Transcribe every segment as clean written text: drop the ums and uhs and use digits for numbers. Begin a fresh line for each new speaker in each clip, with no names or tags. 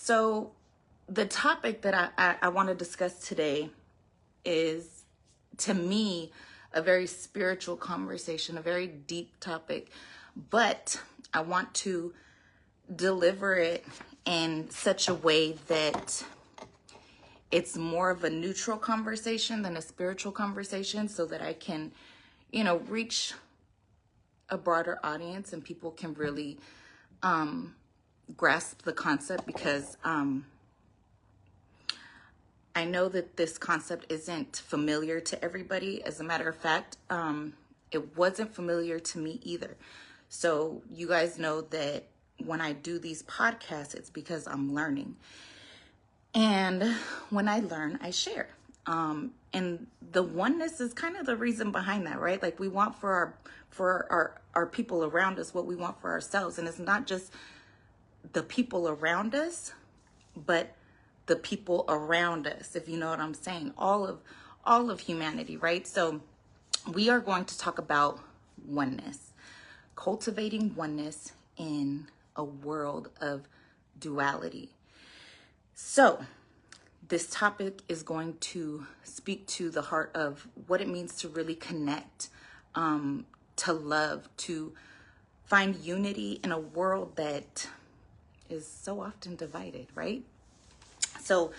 So the topic that I want to discuss today is, to me, a very spiritual conversation, a very deep topic, but I want to deliver it in such a way that it's more of a neutral conversation than a spiritual conversation, so that I can, reach a broader audience and people can really grasp the concept, because I know that this concept isn't familiar to everybody. As a matter of fact, it wasn't familiar to me either. So you guys know that when I do these podcasts, it's because I'm learning. And when I learn, I share. And the oneness is kind of the reason behind that, right? Like, we want for our people around us what we want for ourselves. And it's not just the people around us, but the people around us, if you know what I'm saying, all of humanity, right? So we are going to talk about oneness, cultivating oneness in a world of duality. So this topic is going to speak to the heart of what it means to really connect, to love, to find unity in a world that is so often divided, right? So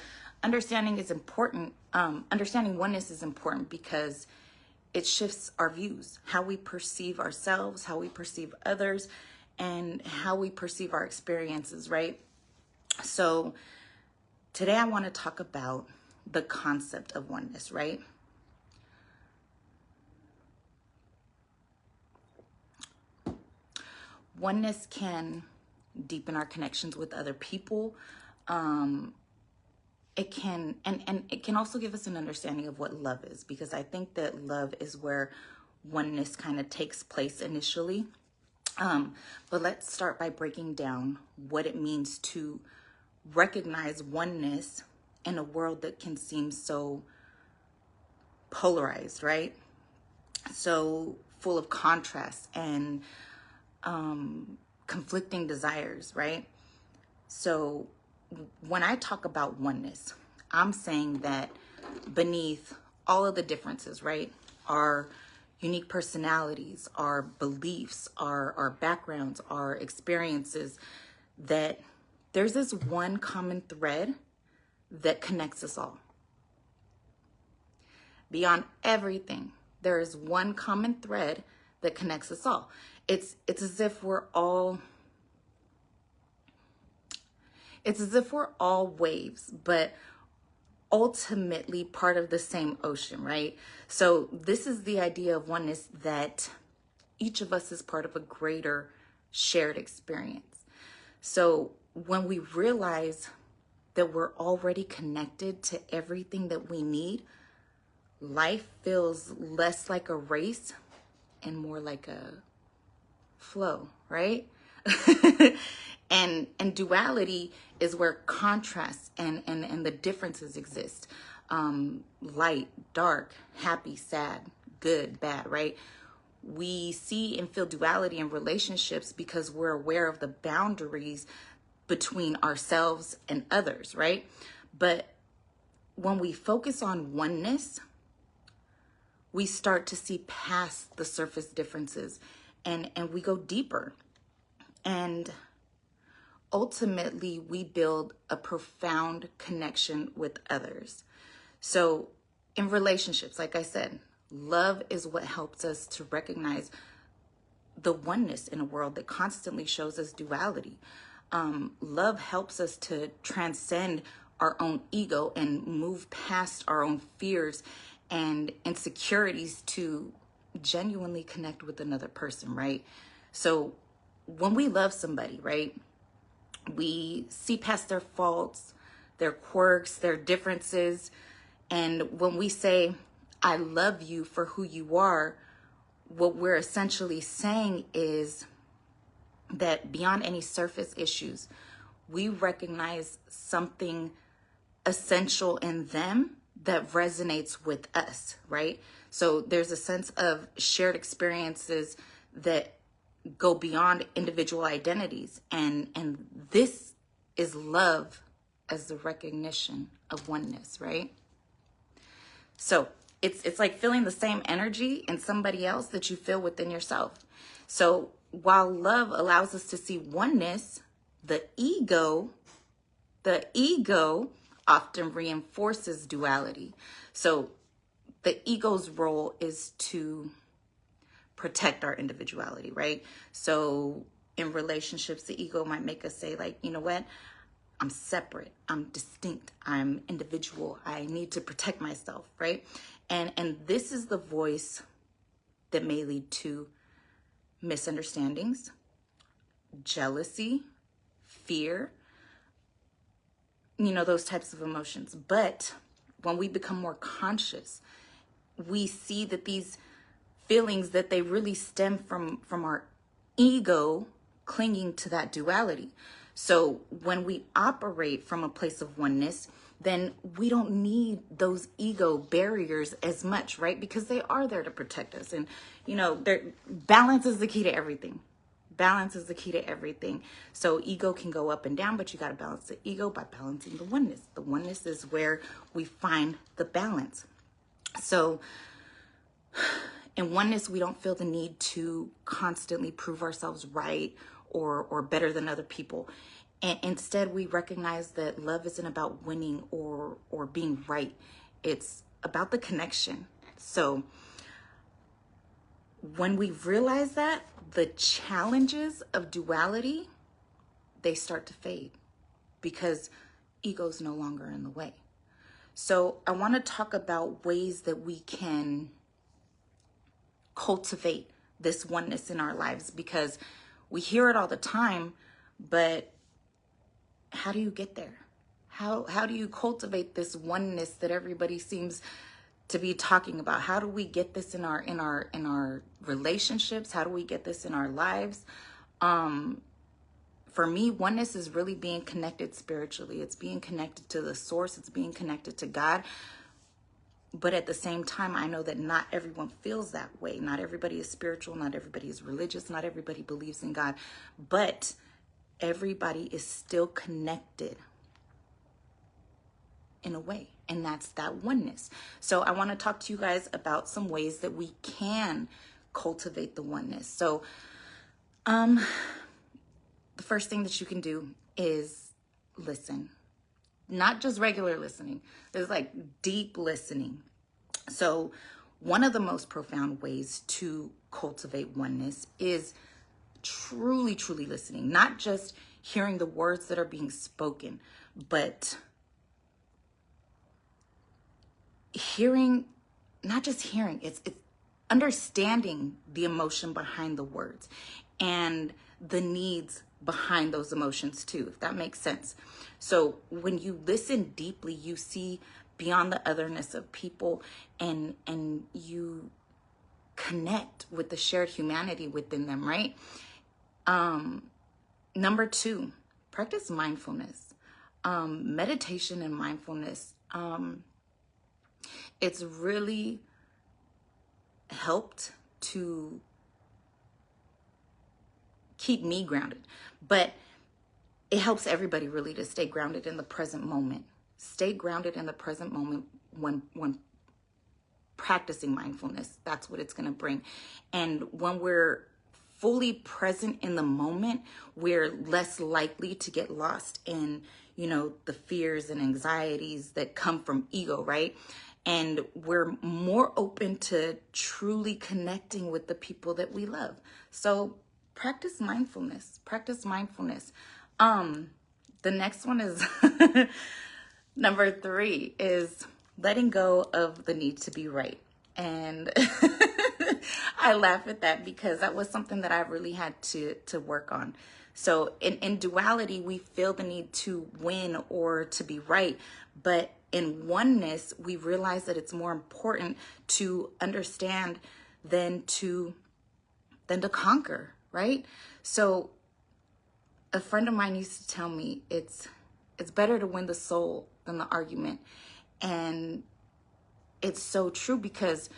understanding is important. Understanding oneness is important because it shifts our views, how we perceive ourselves, how we perceive others, and how we perceive our experiences, right? So today I want to talk about the concept of oneness, right? Oneness can deepen our connections with other people. It can, and it can also give us an understanding of what love is, because I think that love is where oneness kind of takes place initially. But let's start by breaking down what it means to recognize oneness in a world that can seem so polarized, right? So full of contrast and conflicting desires, right? So when I talk about oneness, I'm saying that beneath all of the differences, right, our unique personalities, our beliefs, our backgrounds, our experiences, that there's this one common thread that connects us all. Beyond everything, there is one common thread that connects us all. It's as if we're all waves, but ultimately part of the same ocean, right? So this is the idea of oneness, that each of us is part of a greater shared experience. So when we realize that we're already connected to everything that we need, life feels less like a race and more like a flow, right? And duality is where contrast and the differences exist. Light, dark, happy, sad, good, bad, right? We see and feel duality in relationships because we're aware of the boundaries between ourselves and others, right? But when we focus on oneness, we start to see past the surface differences, and we go deeper. And ultimately, we build a profound connection with others. So in relationships, like I said, love is what helps us to recognize the oneness in a world that constantly shows us duality. Love helps us to transcend our own ego and move past our own fears and insecurities to genuinely connect with another person, right? So when we love somebody, right, we see past their faults, their quirks, their differences. And when we say, I love you for who you are, what we're essentially saying is that beyond any surface issues, we recognize something essential in them that resonates with us, right? So there's a sense of shared experiences that go beyond individual identities. And this is love as the recognition of oneness, right? So it's like feeling the same energy in somebody else that you feel within yourself. So while love allows us to see oneness, the ego often reinforces duality. So the ego's role is to protect our individuality, right? So in relationships, the ego might make us say, like, you know what? I'm separate, I'm distinct, I'm individual, I need to protect myself, right? And this is the voice that may lead to misunderstandings, jealousy, fear, those types of emotions. But when we become more conscious, we see that these feelings, that they really stem from our ego clinging to that duality. So when we operate from a place of oneness, then we don't need those ego barriers as much, right? Because they are there to protect us. And, balance is the key to everything. Balance is the key to everything. So ego can go up and down, but you got to balance the ego by balancing the oneness. The oneness is where we find the balance. So in oneness, we don't feel the need to constantly prove ourselves right or better than other people. And instead, we recognize that love isn't about winning or being right. It's about the connection. So when we realize that, the challenges of duality, they start to fade because ego's no longer in the way. So I want to talk about ways that we can cultivate this oneness in our lives, because we hear it all the time, but how do you get there? How do you cultivate this oneness that everybody seems to be talking about? How do we get this in our relationships? How do we get this in our lives? For me, oneness is really being connected spiritually. It's being connected to the source. It's being connected to God. But at the same time, I know that not everyone feels that way. Not everybody is spiritual. Not everybody is religious. Not everybody believes in God. But everybody is still connected in a way. And that's that oneness. So I want to talk to you guys about some ways that we can cultivate the oneness. So the first thing that you can do is listen. Not just regular listening. There's like deep listening. So one of the most profound ways to cultivate oneness is truly, truly listening. Not just hearing the words that are being spoken, but hearing, not just hearing, it's understanding the emotion behind the words and the needs behind those emotions too, if that makes sense. So when you listen deeply, you see beyond the otherness of people, and you connect with the shared humanity within them, right? Number 2, practice mindfulness. Meditation and mindfulness. It's really helped to keep me grounded, but it helps everybody really to stay grounded in the present moment. Stay grounded in the present moment when practicing mindfulness. That's what it's going to bring. And when we're fully present in the moment, we're less likely to get lost in, the fears and anxieties that come from ego, right? And we're more open to truly connecting with the people that we love. So practice mindfulness. Practice mindfulness. The next one is number 3 is letting go of the need to be right. And I laugh at that because that was something that I really had to work on. So in duality, we feel the need to win or to be right. But in oneness, we realize that it's more important to understand than to conquer, right? So a friend of mine used to tell me it's better to win the soul than the argument. And it's so true, because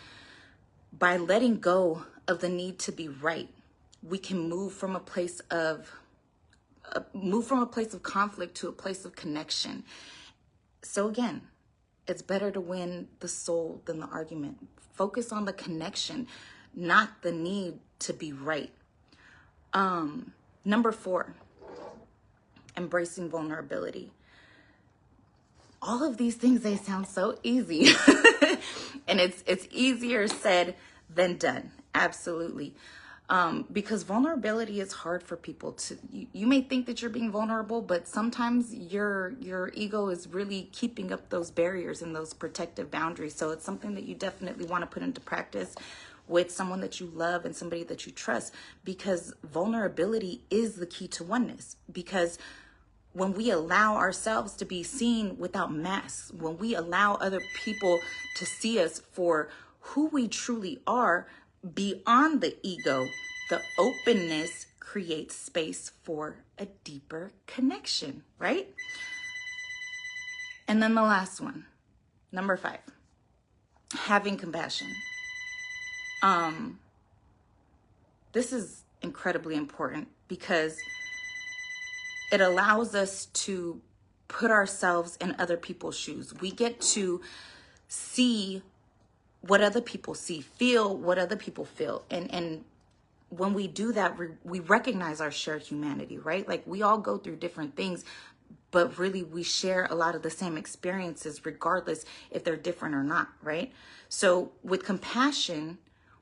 by letting go of the need to be right, we can move from a place of move from a place of conflict to a place of connection. So again, it's better to win the soul than the argument. Focus on the connection, not the need to be right. Number 4, embracing vulnerability. All of these things, they sound so easy. And it's easier said than done. Absolutely. Because vulnerability is hard for people to, you may think that you're being vulnerable, but sometimes your ego is really keeping up those barriers and those protective boundaries. So it's something that you definitely want to put into practice with someone that you love and somebody that you trust, because vulnerability is the key to oneness. Because when we allow ourselves to be seen without masks, when we allow other people to see us for who we truly are, beyond the ego, the openness creates space for a deeper connection, right? And then the last one, number 5, having compassion. This is incredibly important because it allows us to put ourselves in other people's shoes. We get to see what other people see, feel what other people feel. And when we do that, we recognize our shared humanity, right? Like, we all go through different things, but really we share a lot of the same experiences, regardless if they're different or not, right? So with compassion,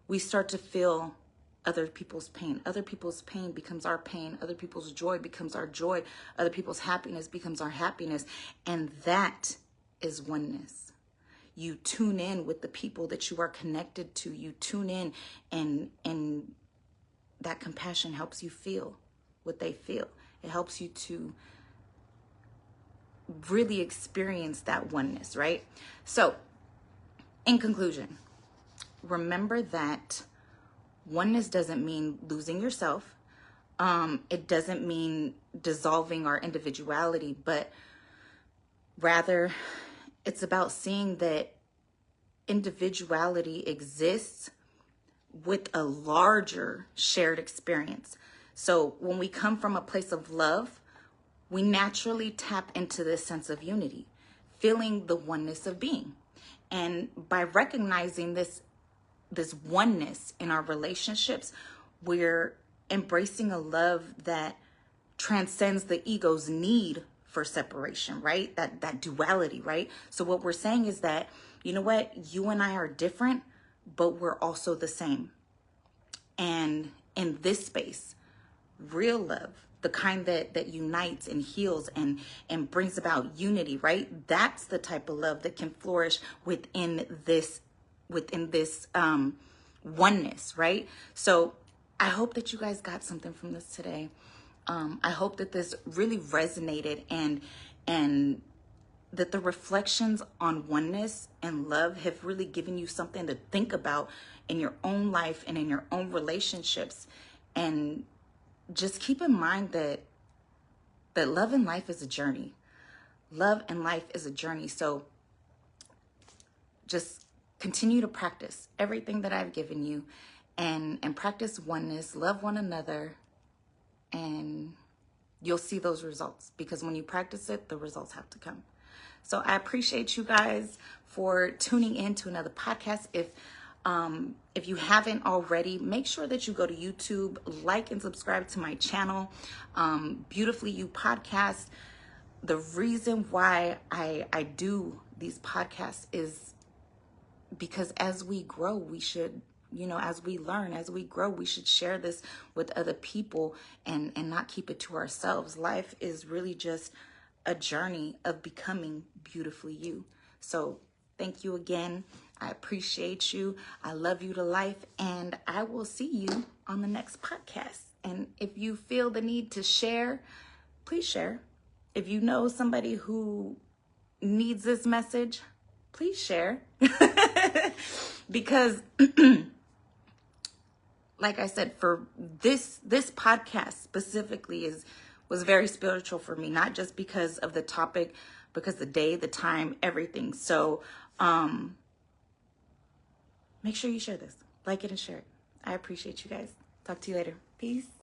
we start to feel other people's pain. Other people's pain becomes our pain. Other people's joy becomes our joy. Other people's happiness becomes our happiness. And that is oneness. You tune in with the people that you are connected to. You tune in, and that compassion helps you feel what they feel. It helps you to really experience that oneness, right? So, in conclusion, remember that oneness doesn't mean losing yourself. It doesn't mean dissolving our individuality, but rather it's about seeing that individuality exists with a larger shared experience. So when we come from a place of love, we naturally tap into this sense of unity, feeling the oneness of being. And by recognizing this oneness in our relationships, we're embracing a love that transcends the ego's need for separation, right? That duality, right? So what we're saying is that, you know what? You and I are different, but we're also the same. And in this space, real love, the kind that unites and heals and brings about unity, right? That's the type of love that can flourish within this oneness, right? So I hope that you guys got something from this today. I hope that this really resonated and that the reflections on oneness and love have really given you something to think about in your own life and in your own relationships. And just keep in mind that love and life is a journey. Love and life is a journey. So just continue to practice everything that I've given you and practice oneness, love one another, and you'll see those results, because when you practice it, the results have to come. So I appreciate you guys for tuning in to another podcast. If you haven't already, make sure that you go to YouTube, like and subscribe to my channel, Beautifully You Podcast. The reason why I do these podcasts is because as we grow, we should, as we learn, as we grow, we should share this with other people and not keep it to ourselves. Life is really just a journey of becoming beautifully you. So thank you again. I appreciate you. I love you to life, and I will see you on the next podcast. And if you feel the need to share, please share. If you know somebody who needs this message, please share. Because like I said, for this podcast specifically was very spiritual for me, not just because of the topic, because the day, the time, everything. So make sure you share this, like it and share it. I appreciate you guys. Talk to you later. Peace.